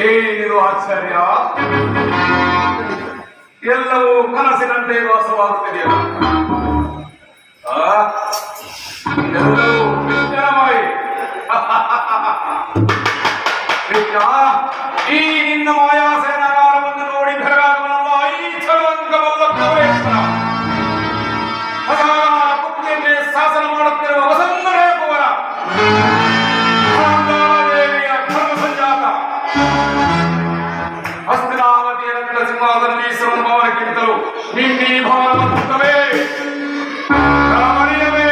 ಏನಿದು ಆಶ್ಚರ್ಯ? ಎಲ್ಲವೂ ಕನಸಿನಂತೆ ವಾಸವಾಗುತ್ತಿದೆಯಲ್ಲ. ಎಲ್ಲವೂ ಕೃಷ್ಣಮಯ. ಕೃಷ್ಣ, ಈ ನಿನ್ನ ಮಾಯಾಸೇನಾಗಾರವನ್ನು ನೋಡಿ ಬೆರಗಾಗುವನಲ್ಲ ಈ ಚಲವಂಕವಲ್ಲ ಕವರೇಶ್ವರ. ಕುತ್ತಿಗೆಯನ್ನೇ ಶಾಸನ ಮಾಡುತ್ತಿರುವ ವಸಂತರೇ ಕುವರ, ದೇವಿಯ ಧರ್ಮ ಸಂಜಾತ, ಹಸ್ತಿನಾವತಿಯರಂತ ಸಿಂಹಾಸನವೀಶ್ವರನ ಭವನಕ್ಕಿಂತಲೂ ನಿನ್ನೀ ಭವನವಂತವೇ, ರಮಣೀಯವೇ,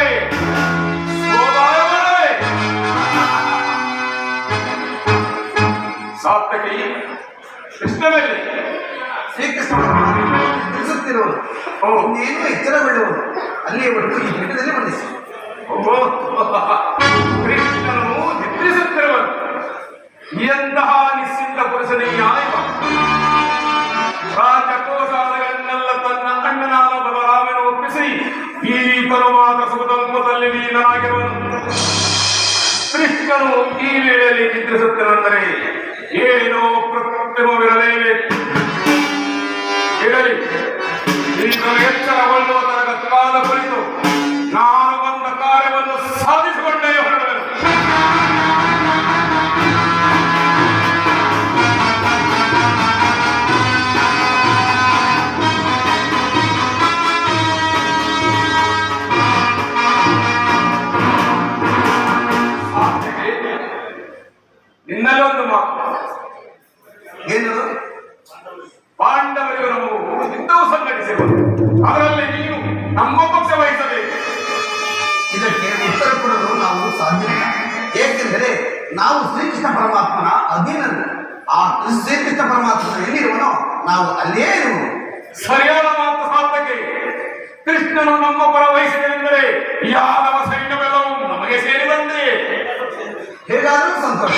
ಶೋಭಾಯಮಾನವೇ. ಸಾತ್ವಿಕಿ ಕೃಷ್ಣನಲ್ಲಿ ಶ್ರೀಕೃಷ್ಣ ತಿಳಿಸುತ್ತಿರುವುದು ಇನ್ನೇನು ಎಚ್ಚರಗೊಳ್ಳುವುದು ಅಲ್ಲಿಯವರೆಗೂ ಈ ಪೀಠದಲ್ಲಿ ಬಂದಿಸಿ. ಕೃಷ್ಣನು ನಿದ್ರಿಸುತ್ತಿರುವನು. ಎಂತಹ ನಿಶ್ಚಿಂತ ಪುರುಷನೀಯ ಇವ. ರಾಜಕೋಶಾದಿಗಳನ್ನೆಲ್ಲ ತನ್ನ ಅಣ್ಣನಾದ ಬಲರಾಮನ ಒಪ್ಪಿಸಿ ಈ ತರುವಾದ ಸುಖದಂಪದಲ್ಲಿ ಲೀನನಾಗಿರುವನು. ಕೃಷ್ಣನು ಈ ವೇಳೆಯಲ್ಲಿ ನಿದ್ರಿಸುತ್ತಿರುವಂದರೆ ಏನೋ ಕೃತ್ರಿಮವಿರಲೇಬೇಕು. ಇರಲಿ, ನೀನು ಎಚ್ಚರಗೊಳ್ಳುವ ತನಕ ಕಾಲ ಕುರಿತು ನಾನು ಬಂದ ಕಾರ್ಯವನ್ನು ಸಾಧಿಸಿಕೊಂಡೇ ಹೊರಡುವೆನು. ನಿನ್ನಲ್ಲೊಂದು ಮಾತು. ಏನು? ಪಾಂಡವರಿಗೂ ನಾವು ಯುದ್ಧವು ಸಂಘಟಿಸಿರುವುದು, ಅದರಲ್ಲಿ ನೀನು ನಮ್ಮ ಪಕ್ಷ ವಹಿಸಬೇಕು. ಇದಕ್ಕೆ ಉತ್ತರ ಕೊಡಲು ನಾವು ಸಾಧ್ಯವಿಲ್ಲ. ಏಕೆಂದರೆ ನಾವು ಶ್ರೀಕೃಷ್ಣ ಪರಮಾತ್ಮನ ಅಧೀನರು. ಆ ಶ್ರೀಕೃಷ್ಣ ಪರಮಾತ್ಮನ ಎಲ್ಲಿರುವನೋ ನಾವು ಅಲ್ಲೇ ಇರುವುದು. ಸರಿಯಾದ ಮಾತು ಸಾರ್ಥಕ್ಕೆ. ಕೃಷ್ಣನು ನಮ್ಮ ಪರ ವಹಿಸಿದೆಂದರೆ ಯಾದವ ಸೈನ್ಯವೆಲ್ಲವೂ ನಮಗೆ ಸೇರಿದಂತೆ. ಹೇಗಾದರೂ ಸಂತೋಷ.